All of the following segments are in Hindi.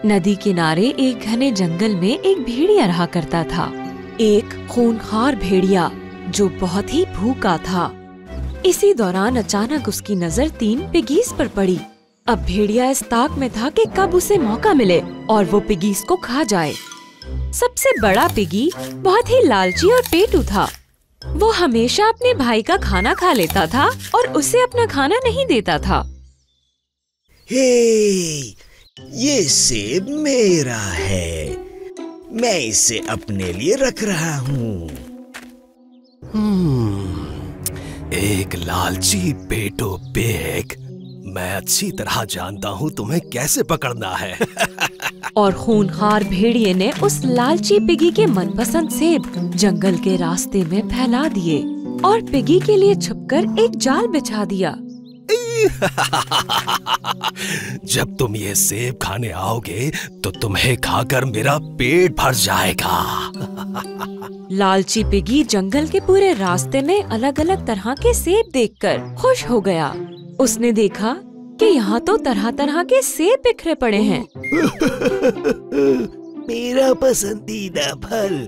नदी किनारे एक घने जंगल में एक भेड़िया रहा करता था। एक खूंखार भेड़िया जो बहुत ही भूखा था। इसी दौरान अचानक उसकी नजर 3 पिगीज पर पड़ी। अब भेड़िया इस ताक में था कि कब उसे मौका मिले और वो पिगीज को खा जाए। सबसे बड़ा पिगी बहुत ही लालची और पेटू था। वो हमेशा अपने भाई का खाना खा लेता था और उसे अपना खाना नहीं देता था। हे, ये सेब मेरा है, मैं इसे अपने लिए रख रहा हूँ। एक लालची पेटो बेग, मैं अच्छी तरह जानता हूँ तुम्हें कैसे पकड़ना है। और खूंखार भेड़िए ने उस लालची पिगी के मनपसंद सेब जंगल के रास्ते में फैला दिए और पिगी के लिए छुपकर एक जाल बिछा दिया। जब तुम ये सेब खाने आओगे तो तुम्हें खाकर मेरा पेट भर जाएगा। लालची पिगी जंगल के पूरे रास्ते में अलग अलग तरह के सेब देखकर खुश हो गया। उसने देखा कि यहाँ तो तरह तरह के सेब बिखरे पड़े हैं। मेरा पसंदीदा फल।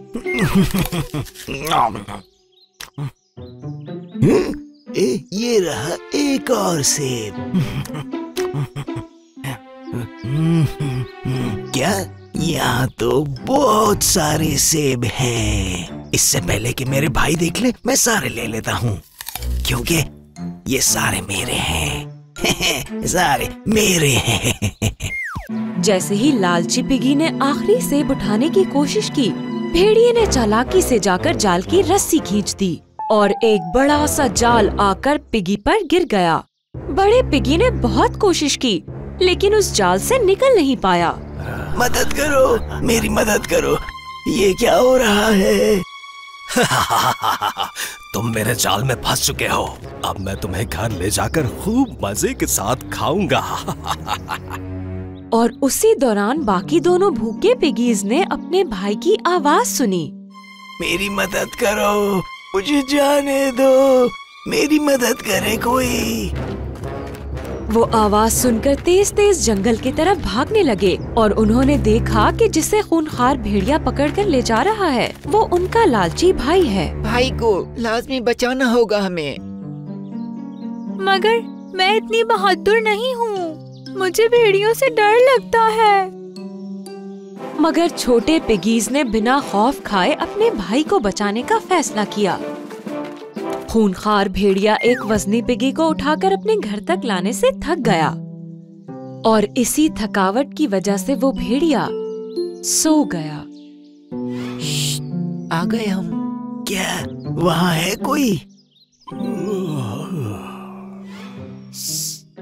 ये रहा एक और सेब। क्या? यहाँ तो बहुत सारे सेब हैं। इससे पहले कि मेरे भाई देख ले, मैं सारे ले लेता हूँ, क्योंकि ये सारे मेरे हैं। सारे मेरे हैं। जैसे ही लालची पिगी ने आखिरी सेब उठाने की कोशिश की, भेड़िए ने चालाकी से जाकर जाल की रस्सी खींच दी और एक बड़ा सा जाल आकर पिगी पर गिर गया। बड़े पिगी ने बहुत कोशिश की, लेकिन उस जाल से निकल नहीं पाया। मदद करो, मेरी मदद करो, ये क्या हो रहा है? तुम मेरे जाल में फंस चुके हो। अब मैं तुम्हें घर ले जाकर खूब मजे के साथ खाऊंगा। और उसी दौरान बाकी दोनों भूखे पिगीज ने अपने भाई की आवाज सुनी। मेरी मदद करो, मुझे जाने दो, मेरी मदद करे कोई। वो आवाज सुनकर तेज तेज जंगल की तरफ भागने लगे और उन्होंने देखा कि जिसे खूंखार भेड़िया पकड़कर ले जा रहा है वो उनका लालची भाई है। भाई को लाजमी बचाना होगा हमें। मगर मैं इतनी बहादुर नहीं हूँ, मुझे भेड़ियों से डर लगता है। मगर छोटे पिगीज ने बिना खौफ खाए अपने भाई को बचाने का फैसला किया। खूंखार भेड़िया एक वजनी पिगी को उठाकर अपने घर तक लाने से थक गया और इसी थकावट की वजह से वो भेड़िया सो गया। आ गए हम। क्या वहाँ है कोई?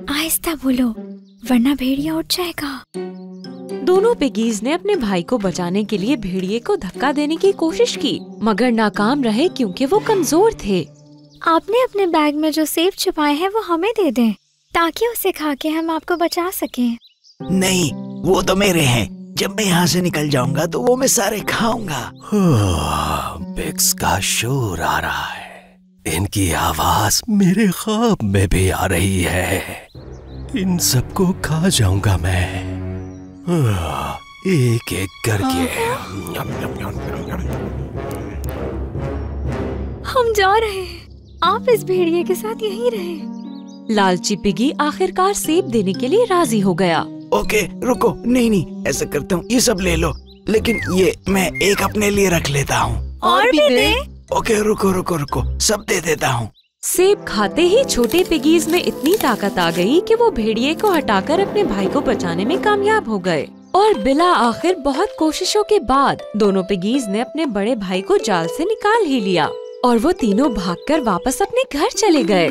आहिस्ता बोलो वरना भेड़िया उठ जाएगा। दोनों पिगीज ने अपने भाई को बचाने के लिए भेड़िए को धक्का देने की कोशिश की, मगर नाकाम रहे क्योंकि वो कमजोर थे। आपने अपने बैग में जो सेब छुपाए हैं वो हमें दे दें, ताकि उसे खा के हम आपको बचा सकें। नहीं, वो तो मेरे हैं। जब मैं यहाँ से निकल जाऊंगा तो वो मैं सारे खाऊंगा। पिग्स का शोर आ रहा है। इनकी आवाज मेरे ख्वाब में भी आ रही है। इन सबको खा जाऊंगा मैं, एक एक करके। हम जा रहे हैं, आप इस भेड़िए के साथ यहीं रहें। लालची पिगी आखिरकार सेब देने के लिए राजी हो गया। ओके, रुको, नहीं, ऐसा करता हूँ, ये सब ले लो, लेकिन ये मैं एक अपने लिए रख लेता हूँ। और भी दे? ओके, रुको, सब दे देता हूँ। सेब खाते ही छोटे पिगीज में इतनी ताकत आ गई कि वो भेड़िए को हटाकर अपने भाई को बचाने में कामयाब हो गए और बिला आखिर बहुत कोशिशों के बाद दोनों पिगीज ने अपने बड़े भाई को जाल से निकाल ही लिया और वो तीनों भागकर वापस अपने घर चले गए।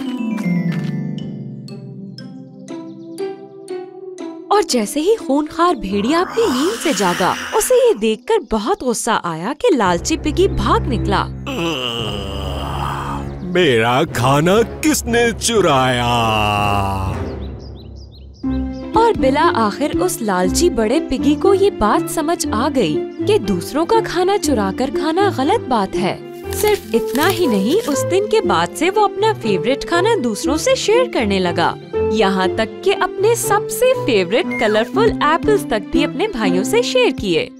और जैसे ही खूंखार भेड़िया अपनी नींद से जागा, उसे ये देखकर बहुत गुस्सा आया कि लालची पिगी भाग निकला। मेरा खाना किसने चुराया? और बिला आखिर उस लालची बड़े पिगी को ये बात समझ आ गई कि दूसरों का खाना चुराकर खाना गलत बात है। सिर्फ इतना ही नहीं, उस दिन के बाद से वो अपना फेवरेट खाना दूसरों से शेयर करने लगा। यहाँ तक कि अपने सबसे फेवरेट कलरफुल एप्पल्स तक भी अपने भाइयों से शेयर किए।